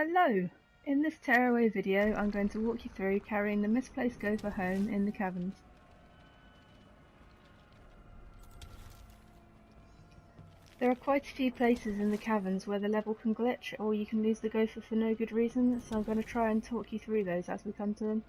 Hello! In this Tearaway video I'm going to walk you through carrying the Misplaced Gopher home in the Caverns. There are quite a few places in the Caverns where the level can glitch or you can lose the Gopher for no good reason, so I'm going to try and talk you through those as we come to them.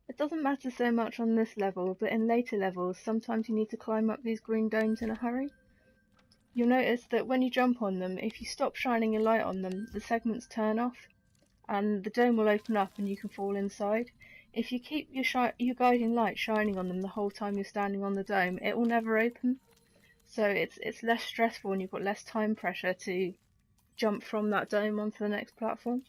It doesn't matter so much on this level, but in later levels sometimes you need to climb up these green domes in a hurry. You'll notice that when you jump on them, if you stop shining your light on them, the segments turn off and the dome will open up and you can fall inside. If you keep your guiding light shining on them the whole time you're standing on the dome, it will never open. So it's less stressful and you've got less time pressure to jump from that dome onto the next platform.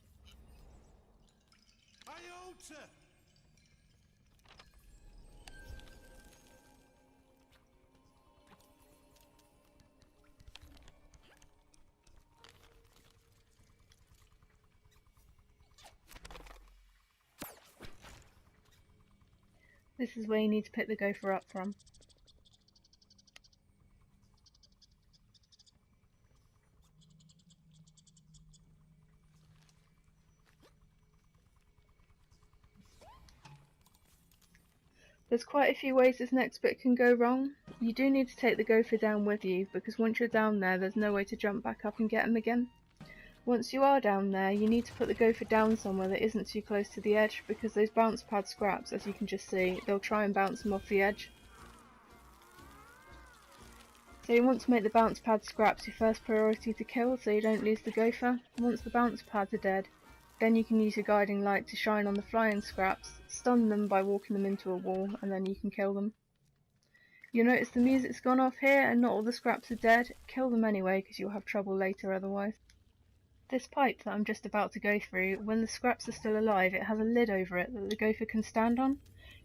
This is where you need to pick the Gopher up from. There's quite a few ways this next bit can go wrong. You do need to take the Gopher down with you, because once you're down there's no way to jump back up and get him again. Once you are down there, you need to put the Gopher down somewhere that isn't too close to the edge, because those bounce pad scraps, as you can just see, they'll try and bounce them off the edge. So you want to make the bounce pad scraps your first priority to kill so you don't lose the Gopher. Once the bounce pads are dead, then you can use your guiding light to shine on the flying scraps, stun them by walking them into a wall, and then you can kill them. You'll notice the music's gone off here and not all the scraps are dead. Kill them anyway because you'll have trouble later otherwise. This pipe that I'm just about to go through, when the scraps are still alive, it has a lid over it that the Gopher can stand on.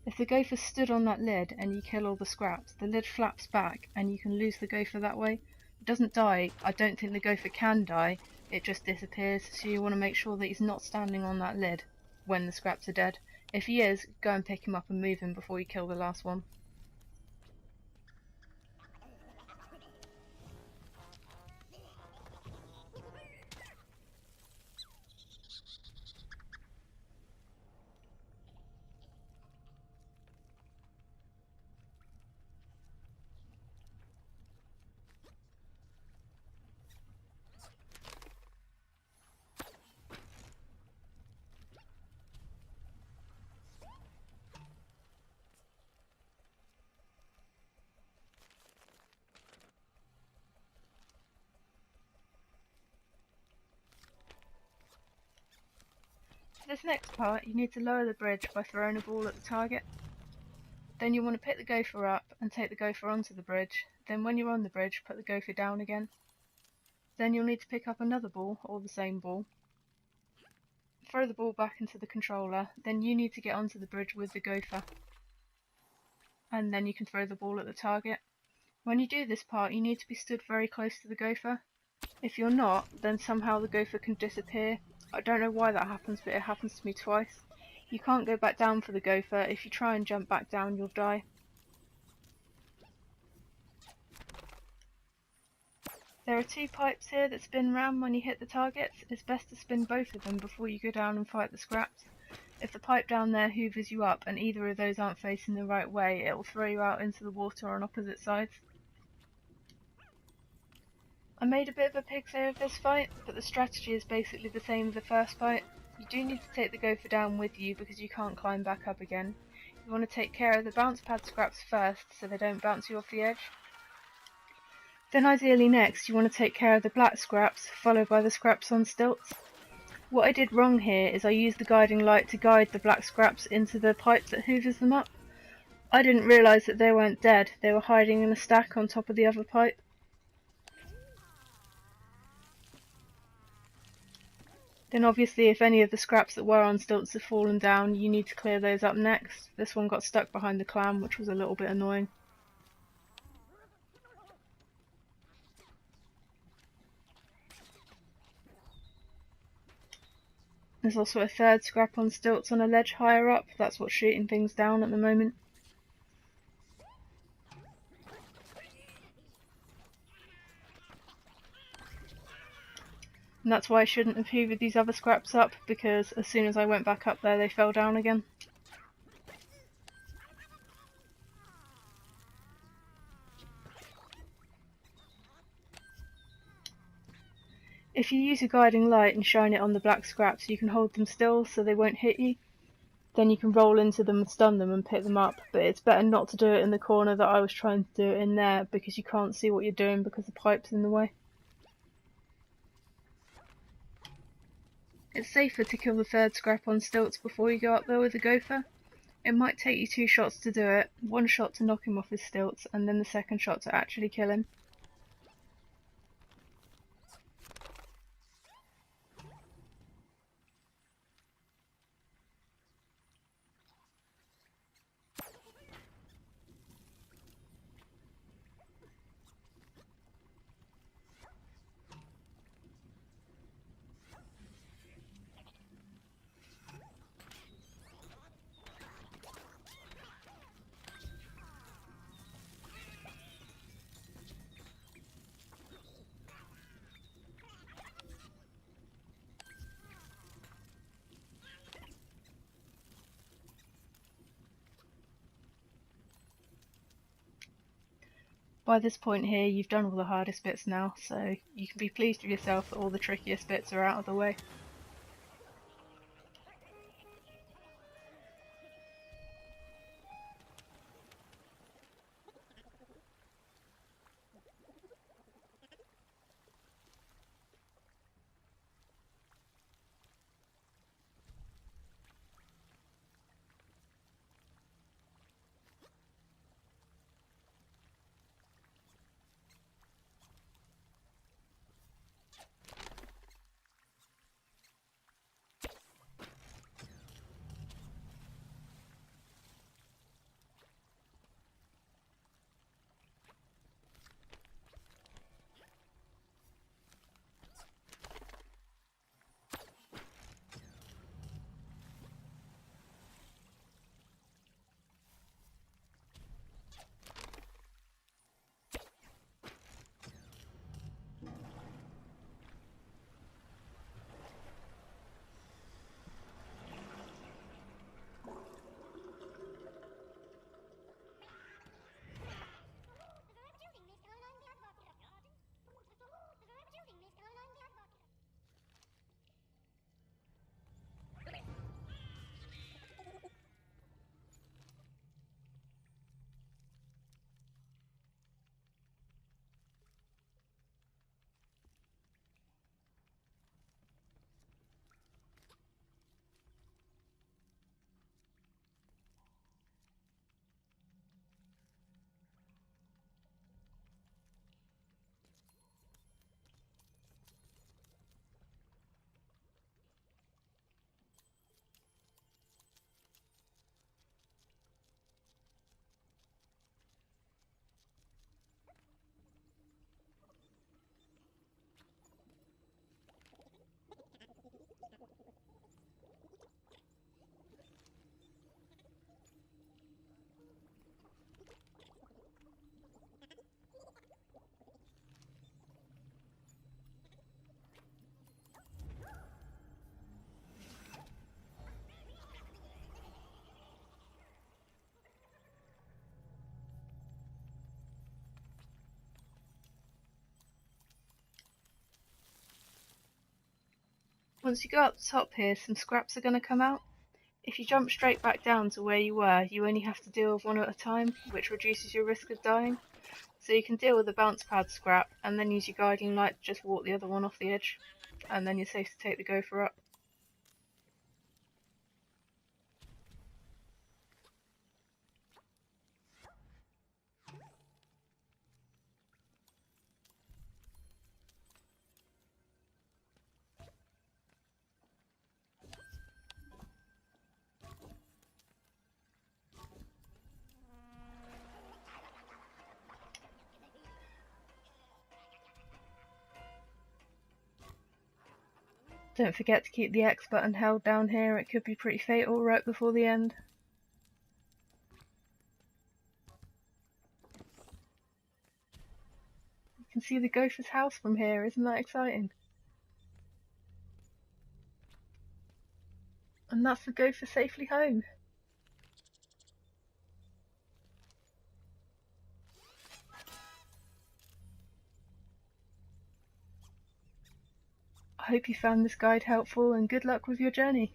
If the Gopher stood on that lid and you kill all the scraps, the lid flaps back and you can lose the Gopher that way. It doesn't die. I don't think the Gopher can die, it just disappears, so you want to make sure that he's not standing on that lid when the scraps are dead. If he is, go and pick him up and move him before you kill the last one. For this next part, you need to lower the bridge by throwing a ball at the target. Then you want to pick the Gopher up and take the Gopher onto the bridge. Then when you're on the bridge, put the Gopher down again. Then you'll need to pick up another ball, or the same ball. Throw the ball back into the controller, then you need to get onto the bridge with the Gopher. And then you can throw the ball at the target. When you do this part, you need to be stood very close to the Gopher. If you're not, then somehow the Gopher can disappear. I don't know why that happens, but it happens to me twice. You can't go back down for the Gopher. If you try and jump back down, you'll die. There are two pipes here that spin round when you hit the targets. It's best to spin both of them before you go down and fight the scraps. If the pipe down there hoovers you up and either of those aren't facing the right way, it will throw you out into the water on opposite sides. I made a bit of a pig's ear of this fight, but the strategy is basically the same as the first fight. You do need to take the gopher down with you because you can't climb back up again. You want to take care of the bounce pad scraps first so they don't bounce you off the edge. Then ideally next you want to take care of the black scraps, followed by the scraps on stilts. What I did wrong here is I used the guiding light to guide the black scraps into the pipe that hoovers them up. I didn't realise that they weren't dead, they were hiding in a stack on top of the other pipe. Then obviously if any of the scraps that were on stilts have fallen down, you need to clear those up next. This one got stuck behind the clam, which was a little bit annoying. There's also a third scrap on stilts on a ledge higher up, that's what's shooting things down at the moment. And that's why I shouldn't have hoovered these other scraps up, because as soon as I went back up there they fell down again. If you use a guiding light and shine it on the black scraps, you can hold them still so they won't hit you. Then you can roll into them and stun them and pick them up, but it's better not to do it in the corner that I was trying to do it in there, because you can't see what you're doing because the pipe's in the way. It's safer to kill the third scrap on stilts before you go up there with a gopher. It might take you 2 shots to do it, 1 shot to knock him off his stilts, and then the second shot to actually kill him. By this point here you've done all the hardest bits now, so you can be pleased with yourself that all the trickiest bits are out of the way. Once you go up the top here, some scraps are going to come out. If you jump straight back down to where you were, you only have to deal with one at a time, which reduces your risk of dying. So you can deal with the bounce pad scrap, and then use your guiding light to just walk the other one off the edge, and then you're safe to take the Gopher up. Don't forget to keep the X button held down here, it could be pretty fatal right before the end. You can see the Gopher's house from here, isn't that exciting? And that's the Gopher safely home. I hope you found this guide helpful and good luck with your journey.